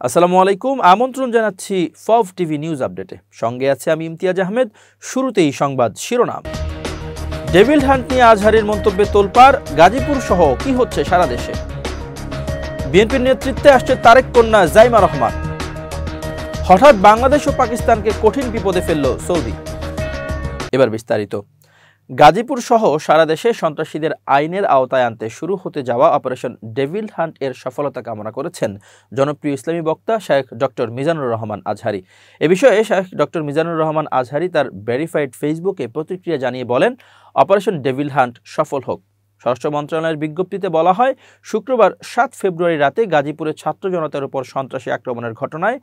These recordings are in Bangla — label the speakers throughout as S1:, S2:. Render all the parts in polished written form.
S1: আসসালামু আলাইকুম, আমন্ত্রণ জানাচ্ছি ফব টিভি নিউজ আপডেটে। সঙ্গে আছে আমি ইমতিয়াজ আহমেদ। শুরুতেই সংবাদ শিরোনাম। ডেভিল হান্ট নিয়ে আজহারীর মন্তব্যে তোলপাড়, গাজীপুর সহ কি হচ্ছে সারা দেশে। বিএনপির নেতৃত্বে আসছে তারেক কন্যা জাইমা রহমান। হঠাৎ বাংলাদেশ ও পাকিস্তানকে কঠিন বিপদে ফেলল সৌদি। এবার বিস্তারিত। গাজীপুর সহ সারা দেশে সন্ত্রাসীদের আইনের আওতায় আনতে শুরু হতে যাওয়া অপারেশন ডেভিল হান্ট এর সফলতা কামনা করেছেন জনপ্রিয় ইসলামী বক্তা শায়েখ ডক্টর মিজানুর রহমান আজহারী। এ বিষয়ে শায়েখ ডক্টর মিজানুর রহমান আজহারী তার ভেরিফাইড ফেসবুকে প্রতিক্রিয়া জানিয়ে বলেন, অপারেশন ডেভিল হান্ট সফল হোক। স্বরাষ্ট্র মন্ত্রণালয়ের বিজ্ঞপ্তিতে বলা হয়, শুক্রবার 7 ফেব্রুয়ারি রাতে গাজীপুরে ছাত্র জনতার উপর সন্ত্রাসী আক্রমণের ঘটনায়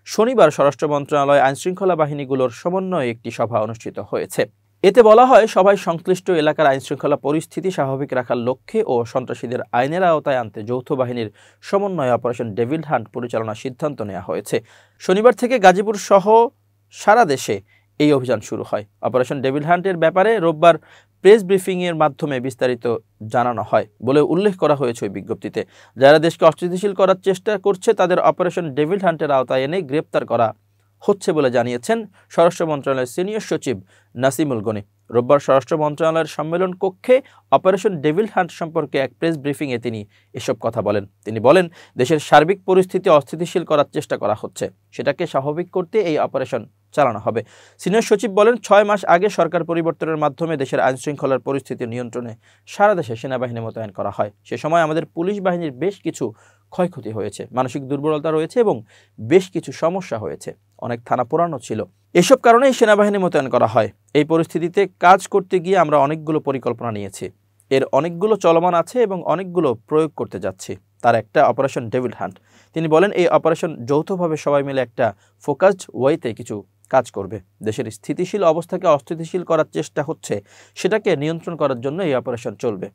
S1: শনিবার স্বরাষ্ট্র মন্ত্রণালয় আইনশৃঙ্খলা বাহিনীগুলোর সমন্বয়ে একটি সভা অনুষ্ঠিত হয়েছে। এতে বলা হয়, সবাই সংশ্লিষ্ট এলাকার আইনশৃঙ্খলা পরিস্থিতি স্বাভাবিক রাখার লক্ষ্যে ও সন্ত্রাসীদের আইনের আওতায় আনতে যৌথ বাহিনীর সমন্বয়ে অপারেশন ডেভিল হান্ট পরিচালনার সিদ্ধান্ত নেওয়া হয়েছে। শনিবার থেকে গাজীপুর সহ সারা দেশে এই অভিযান শুরু হয়। অপারেশন ডেভিল হান্টের ব্যাপারে রোববার প্রেস ব্রিফিংয়ের মাধ্যমে বিস্তারিত জানানো হয় বলে উল্লেখ করা হয়েছে ওই বিজ্ঞপ্তিতে। যারা দেশকে অস্থিতিশীল করার চেষ্টা করছে তাদের অপারেশন ডেভিল হান্টের আওতায় এনে গ্রেপ্তার করা হচ্ছে বলে জানিয়েছেন স্বরাষ্ট্র মন্ত্রণালয়ের সিনিয়র সচিব নাসিমুল গনি। রোববার স্বরাষ্ট্র মন্ত্রণালয়ের সম্মেলন কক্ষে অপারেশন ডেভিল হান্ট সম্পর্কে এক প্রেস ব্রিফিংয়ে তিনি এসব কথা বলেন। তিনি বলেন, দেশের সার্বিক পরিস্থিতি অস্থিতিশীল করার চেষ্টা করা হচ্ছে, সেটাকে স্বাভাবিক করতে এই অপারেশন চালানো হবে। সিনিয়র সচিব বলেন, 6 মাস আগে সরকার পরিবর্তনের মাধ্যমে দেশের আইনশৃঙ্খলার পরিস্থিতি নিয়ন্ত্রণে সারা দেশে সেনাবাহিনী মোতায়েন করা হয়। সে সময় আমাদের পুলিশ বাহিনীর বেশ কিছু ক্ষয়ক্ষতি হয়েছে, মানসিক দুর্বলতা রয়েছে এবং বেশ কিছু সমস্যা হয়েছে, অনেক থানা পোড়ানো ছিল। এসব কারণেই সেনাবাহিনী মোতায়েন করা হয়। এই পরিস্থিতিতে কাজ করতে গিয়ে আমরা অনেকগুলো পরিকল্পনা নিয়েছি, এর অনেকগুলো চলমান আছে এবং অনেকগুলো প্রয়োগ করতে যাচ্ছি। তার একটা অপারেশন ডেভিল হান্ট। তিনি বলেন, এই অপারেশন যৌথভাবে সবাই মিলে একটা ফোকাসড ওয়েতে কিছু কাজ করবে। দেশের স্থিতিশীল অবস্থাকে অস্থিতিশীল করার চেষ্টা হচ্ছে, সেটাকে নিয়ন্ত্রণ করার জন্য এই অপারেশন চলবে।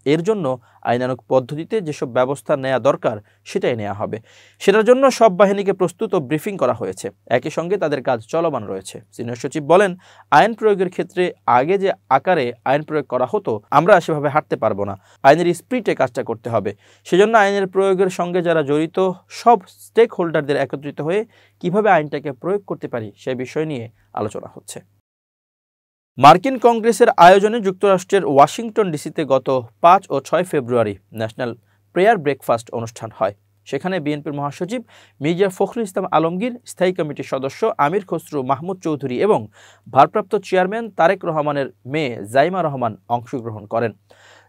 S1: এর জন্য আইনানুগ পদ্ধতিতে যেসব ব্যবস্থা নেওয়া দরকার সেটাই নেওয়া হবে। সেটার জন্য সব বাহিনীকে প্রস্তুত ও ব্রিফিং করা হয়েছে। একই সঙ্গে তাদের কাজ চলমান রয়েছে। সিনিয়র সচিব বলেন, আইন প্রয়োগের ক্ষেত্রে আগে যে আকারে আইন প্রয়োগ করা হতো আমরা সেভাবে হাঁটতে পারবো না। আইনের স্পিরিটে কাজটা করতে হবে। সেজন্য আইনের প্রয়োগের সঙ্গে যারা জড়িত সব স্টেক হোল্ডারদের একত্রিত হয়ে কিভাবে আইনটাকে প্রয়োগ করতে পারি সে বিষয় নিয়ে আলোচনা হচ্ছে। মার্কিন কংগ্রেসের আয়োজনে যুক্তরাষ্ট্রের ওয়াশিংটন ডিসিতে গত 5 ও 6 ফেব্রুয়ারি ন্যাশনাল প্রেয়ার ব্রেকফাস্ট অনুষ্ঠান হয়। সেখানে বিএনপির মহাসচিব মির্জা ফখরুল ইসলাম আলমগীর, স্থায়ী কমিটির সদস্য আমির খসরু মাহমুদ চৌধুরী এবং ভারপ্রাপ্ত চেয়ারম্যান তারেক রহমানের মেয়ে জাইমা রহমান অংশগ্রহণ করেন।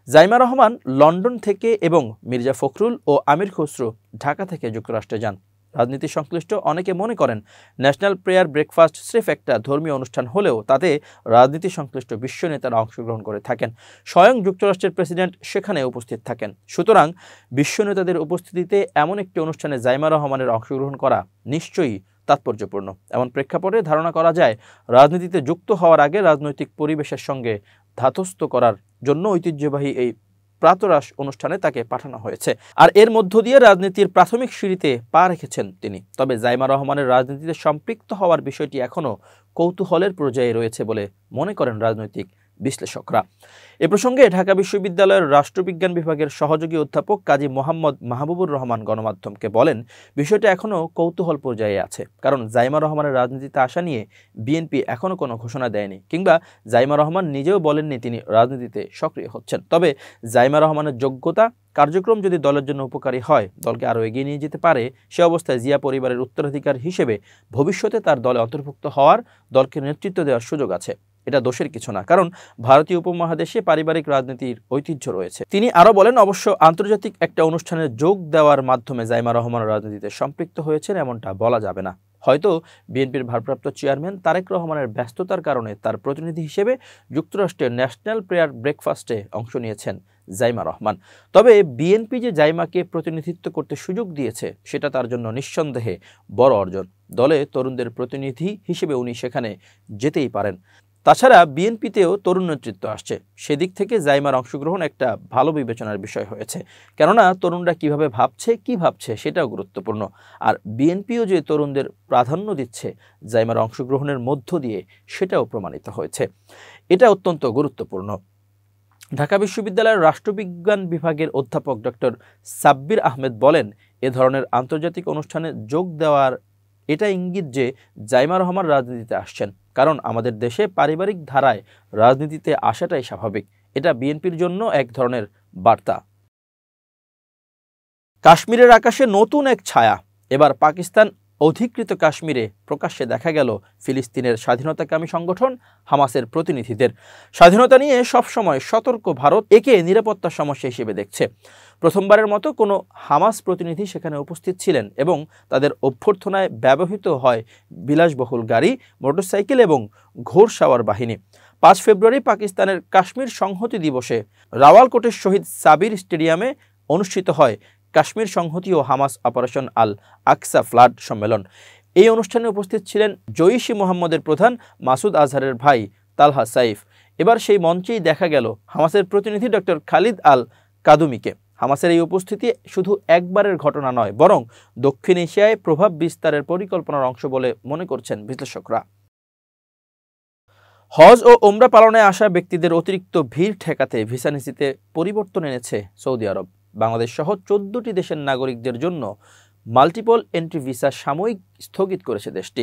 S1: জাইমা রহমান লন্ডন থেকে এবং মির্জা ফখরুল ও আমির খসরু ঢাকা থেকে যুক্তরাষ্ট্রে যান। রাজনীতি সংশ্লিষ্ট অনেকে মনে করেন ন্যাশনাল প্রেয়ার ব্রেকফাস্ট স্রেফ একটা ধর্মীয় অনুষ্ঠান হলেও তাতে রাজনীতি সংশ্লিষ্ট বিশ্ব নেতারা অংশগ্রহণ করে থাকেন। স্বয়ং যুক্তরাষ্ট্রের প্রেসিডেন্ট সেখানে উপস্থিত থাকেন। সুতরাং বিশ্ব নেতাদের উপস্থিতিতে এমন একটি অনুষ্ঠানে জাইমা রহমানের অংশগ্রহণ করা নিশ্চয়ই তাৎপর্যপূর্ণ। এমন প্রেক্ষাপটে ধারণা করা যায়, রাজনীতিতে যুক্ত হওয়ার আগে রাজনৈতিক পরিবেশের সঙ্গে ধাতস্থ করার জন্য ঐতিহ্যবাহী এই প্রাতরাশ অনুষ্ঠানে তাকে পাঠানো হয়েছে। আর এর মধ্য দিয়ে রাজনীতির প্রাথমিক সিঁড়িতে পা রেখেছেন তিনি। তবে জাইমা রহমানের রাজনীতিতে সম্পৃক্ত হওয়ার বিষয়টি এখনও কৌতূহলের পর্যায়ে রয়েছে বলে মনে করেন রাজনৈতিক বিশ্লেষকরা। এ প্রসঙ্গে ঢাকা বিশ্ববিদ্যালয়ের রাষ্ট্রবিজ্ঞান বিভাগের সহযোগী অধ্যাপক কাজী মোহাম্মদ মাহবুবুর রহমান গণমাধ্যমকে বলেন, বিষয়টা এখনও কৌতূহল পর্যায়ে আছে, কারণ জাইমা রহমানের রাজনীতিতে আসা নিয়ে বিএনপি এখনও কোনো ঘোষণা দেয়নি, কিংবা জাইমা রহমান নিজেও বলেননি তিনি রাজনীতিতে সক্রিয় হচ্ছেন। তবে জাইমা রহমানের যোগ্যতা, কার্যক্রম যদি দলের জন্য উপকারী হয়, দলকে আরও এগিয়ে নিয়ে যেতে পারে, সে অবস্থায় জিয়া পরিবারের উত্তরাধিকার হিসেবে ভবিষ্যতে তার দলে অন্তর্ভুক্ত হওয়ার, দলকে নেতৃত্ব দেওয়ার সুযোগ আছে। এটা দোষের কিছু না, কারণ ভারতীয় উপমহাদেশে পারিবারিক রাজনীতির ঐতিহ্য রয়েছে। তিনি আরও বলেন, অবশ্য আন্তর্জাতিক একটা অনুষ্ঠানে যোগ দেওয়ার মাধ্যমে জাইমা রহমান রাজনীতিতে সম্পৃক্ত হয়েছেন এমনটা বলা যাবে না। হয়তো বিএনপির ভারপ্রাপ্ত চেয়ারম্যান তারেক রহমানের ব্যস্ততার কারণে তার প্রতিনিধি হিসেবে যুক্তরাষ্ট্রের ন্যাশনাল প্রেয়ার ব্রেকফাস্টে অংশ নিয়েছেন জাইমা রহমান। তবে বিএনপি যে জাইমাকে প্রতিনিধিত্ব করতে সুযোগ দিয়েছে সেটা তার জন্য নিঃসন্দেহে বড় অর্জন। দলে তরুণদের প্রতিনিধি হিসেবে উনি সেখানে যেতেই পারেন। তাছাড়া বিএনপিতেও তরুণ নেতৃত্ব আসছে, সেদিক থেকে জাইমার অংশগ্রহণ একটা ভালো বিবেচনার বিষয় হয়েছে। কেননা তরুণরা কিভাবে ভাবছে, কি ভাবছে সেটাও গুরুত্বপূর্ণ। আর বিএনপিও যে তরুণদের প্রাধান্য দিচ্ছে জাইমার অংশগ্রহণের মধ্য দিয়ে, সেটাও প্রমাণিত হয়েছে। এটা অত্যন্ত গুরুত্বপূর্ণ। ঢাকা বিশ্ববিদ্যালয়ের রাষ্ট্রবিজ্ঞান বিভাগের অধ্যাপক ডক্টর সাব্বির আহমেদ বলেন, এ ধরনের আন্তর্জাতিক অনুষ্ঠানে যোগ দেওয়ার এটা ইঙ্গিত যে জাইমা রহমান রাজনীতিতে আসছেন, কারণ আমাদের দেশে পারিবারিক ধারায় রাজনীতিতে আসাটাই স্বাভাবিক। এটা বিএনপির জন্য এক ধরনের বার্তা। কাশ্মীরের আকাশে নতুন এক ছায়া। এবার পাকিস্তান অধিকৃত কাশ্মীরে প্রকাশ্যে দেখা গেল ফিলিস্তিনের স্বাধীনতাকামী সংগঠন হামাসের প্রতিনিধিদের। স্বাধীনতা নিয়ে সবসময় সতর্ক ভারত একে নিরাপত্তা সমস্যা হিসেবে দেখছে। প্রথমবারের মতো কোনো হামাস প্রতিনিধি সেখানে উপস্থিত ছিলেন এবং তাদের অভ্যর্থনায় ব্যবহৃত হয় বিলাসবহুল গাড়ি, মোটরসাইকেল এবং ঘোড়সাওয়ার বাহিনী। 5 ফেব্রুয়ারি পাকিস্তানের কাশ্মীর সংহতি দিবসে রাওয়ালকোটের শহীদ সাবির স্টেডিয়ামে অনুষ্ঠিত হয় কাশ্মীর সংহতি ও হামাস অপারেশন আল আকসা ফ্লাড সম্মেলন। এই অনুষ্ঠানে উপস্থিত ছিলেন জইশ-ই মুহাম্মদের প্রধান মাসুদ আজহারের ভাই তালহা সাইফ। এবার সেই মঞ্চেই দেখা গেল হামাসের প্রতিনিধি ডক্টর খালিদ আল কাদুমিকে। হামাসের এই উপস্থিতি শুধু একবারের ঘটনা নয়, বরং দক্ষিণ এশিয়ায় প্রভাব বিস্তারের পরিকল্পনার অংশ বলে মনে করছেন বিশ্লেষকরা। হজ ও ওমরা পালনে আসা ব্যক্তিদের অতিরিক্ত ভিড় ঠেকাতে ভিসা নীতিতে পরিবর্তন এনেছে সৌদি আরব। বাংলাদেশ সহ 14টি দেশের নাগরিকদের জন্য মাল্টিপল এন্ট্রি ভিসা সাময়িক স্থগিত করেছে দেশটি।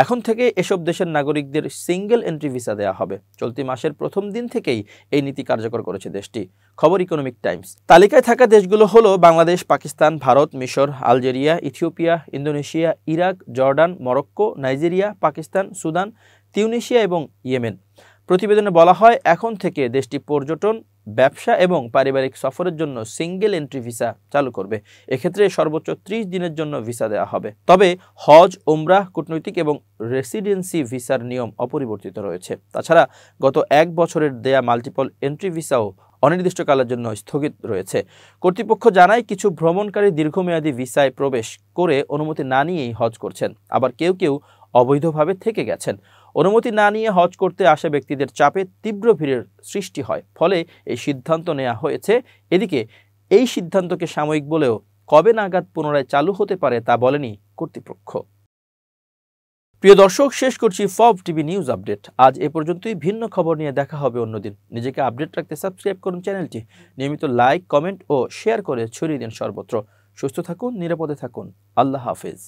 S1: এখন থেকে এসব দেশের নাগরিকদের সিঙ্গেল এন্ট্রি ভিসা দেওয়া হবে। চলতি মাসের প্রথম দিন থেকেই এই নীতি কার্যকর করেছে দেশটি। খবর ইকোনমিক টাইমস। তালিকায় থাকা দেশগুলো হলো বাংলাদেশ, পাকিস্তান, ভারত, মিশর, Algeria, Ethiopia, Indonesia, Iraq, Jordan, Morocco, Nigeria, Pakistan, Sudan, Tunisia এবং ইয়েমেন। প্রতিবেদনে বলা হয়, এখন থেকে দেশটি পর্যটন, ব্যবসা এবং পারিবারিক সফরের জন্য সিঙ্গেল এন্ট্রি ভিসা চালু করবে। এক্ষেত্রে সর্বোচ্চ 30 দিনের জন্য ভিসা দেওয়া হবে। তবে হজ, ওমরাহ, কূটনৈতিক এবং রেসিডেন্সি ভিসার নিয়ম অপরিবর্তিত রয়েছে। তাছাড়া গত 1 বছরের দেয়া মাল্টিপল এন্ট্রি ভিসাও অনির্দিষ্টকালের জন্য স্থগিত রয়েছে। কর্তৃপক্ষ জানায়, কিছু ভ্রমণকারী দীর্ঘমেয়াদী ভিসায় প্রবেশ করে অনুমতি না নিয়েই হজ করছেন, আবার কেউ কেউ অবৈধভাবে থেকে গেছেন। অনুমতি না নিয়ে হজ করতে আসা ব্যক্তিদের চাপে তীব্র ভিড়ের সৃষ্টি হয়, ফলে এই সিদ্ধান্ত নেওয়া হয়েছে। এদিকে এই সিদ্ধান্তকে সাময়িক বলেও কবে নাগাদ পুনরায় চালু হতে পারে তা বলেনি কর্তৃপক্ষ। প্রিয় দর্শক, শেষ করছি ফব টিভি নিউজ আপডেট। আজ এ পর্যন্তই। ভিন্ন খবর নিয়ে দেখা হবে অন্যদিন। নিজেকে আপডেট রাখতে সাবস্ক্রাইব করুন চ্যানেলটি। নিয়মিত লাইক, কমেন্ট ও শেয়ার করে ছড়িয়ে দিন সর্বত্র। সুস্থ থাকুন, নিরাপদে থাকুন। আল্লাহ হাফেজ।